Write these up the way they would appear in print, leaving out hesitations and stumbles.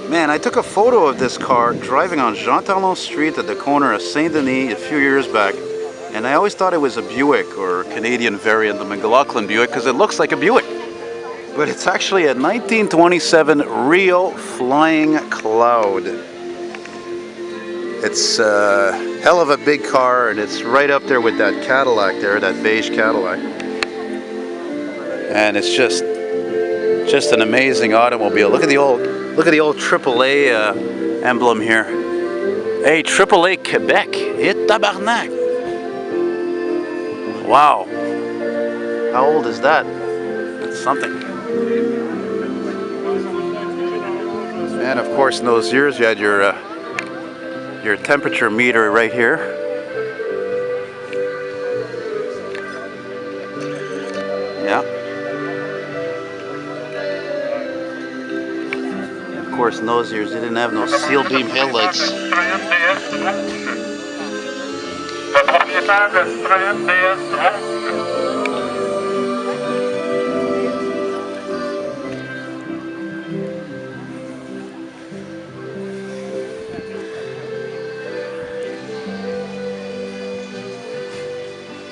Man, I took a photo of this car driving on Jean Talon Street at the corner of Saint Denis a few years back, and I always thought it was a Buick or a Canadian variant, the McLaughlin Buick, because it looks like a Buick. But it's actually a 1927 Rio Flying Cloud. It's a hell of a big car, and it's right up there with that Cadillac there, that beige Cadillac. And it's just an amazing automobile. Look at the old AAA emblem here. Hey, AAA Quebec. Et tabarnak. Wow. How old is that? That's something. And of course, in those years, you had your temperature meter right here. Yeah. Of course, in those years, you didn't have no steel beam headlights.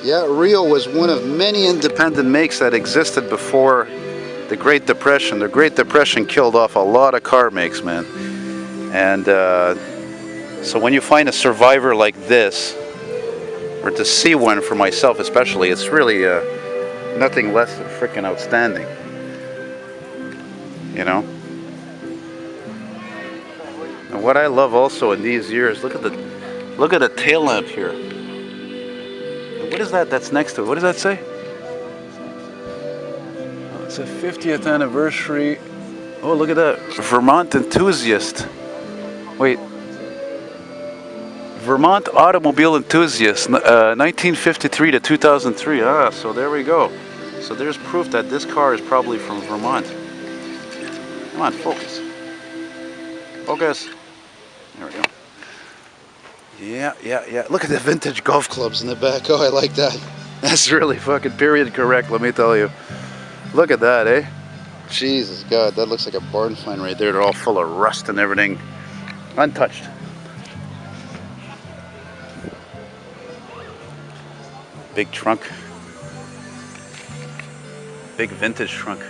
Yeah, Rio was one of many independent makes that existed before the Great Depression. The Great Depression killed off a lot of car makes, man. And so when you find a survivor like this, or to see one for myself especially, it's really nothing less than freaking outstanding. You know? And what I love also in these years, look at the tail lamp here. What is that that's next to it? What does that say? Oh, it's a 50th anniversary. Oh, look at that. Vermont enthusiast. Wait. Vermont automobile enthusiast, 1953 to 2003. Ah, so there we go. So there's proof that this car is probably from Vermont. Come on, focus. Focus. There we go. Yeah. Look at the vintage golf clubs in the back. Oh, I like that. That's really fucking period correct, let me tell you. Look at that, eh? Jesus God, that looks like a barn find right there. They're all full of rust and everything. Untouched. Big trunk. Big vintage trunk,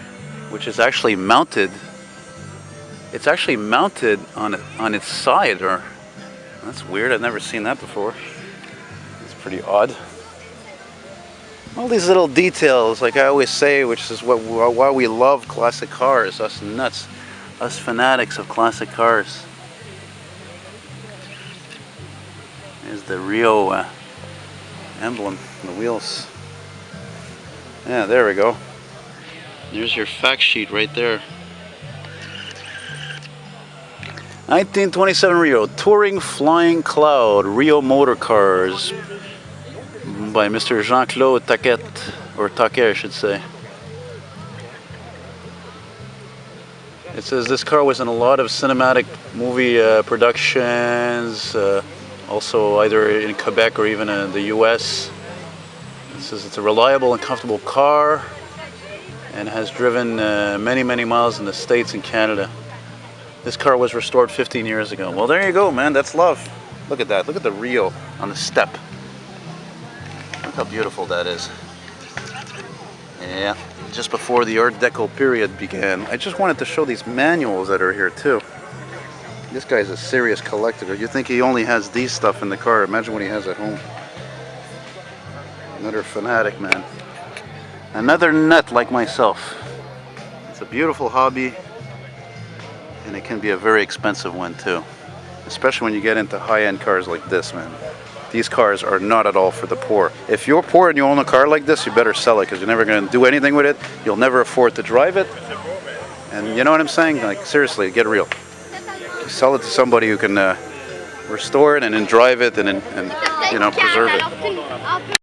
which is actually mounted. It's actually mounted on its side, or that's weird. I've never seen that before. It's pretty odd. All these little details, like I always say, which is why we love classic cars, us nuts, us fanatics of classic cars. There's the Rio emblem on the wheels. Yeah, there we go. There's your fact sheet right there. 1927 Rio Touring Flying Cloud Rio Motor Cars by Mr. Jean-Claude Taquet, or Taquet I should say. It says this car was in a lot of cinematic movie productions, also either in Quebec or even in the US. It says it's a reliable and comfortable car and has driven many miles in the States and Canada. This car was restored 15 years ago. Well, there you go, man. That's love. Look at that. Look at the Rio on the step. Look how beautiful that is. Yeah, just before the Art Deco period began. I just wanted to show these manuals that are here too. This guy's a serious collector. You think he only has these stuff in the car. Imagine what he has at home. Another fanatic, man. Another nut like myself. It's a beautiful hobby. And it can be a very expensive one too, especially when you get into high-end cars like this, man. These cars are not at all for the poor. If you're poor and you own a car like this, you better sell it, because you're never going to do anything with it. You'll never afford to drive it. And you know what I'm saying? Like, seriously, get real. Sell it to somebody who can restore it and then drive it and you know, preserve it.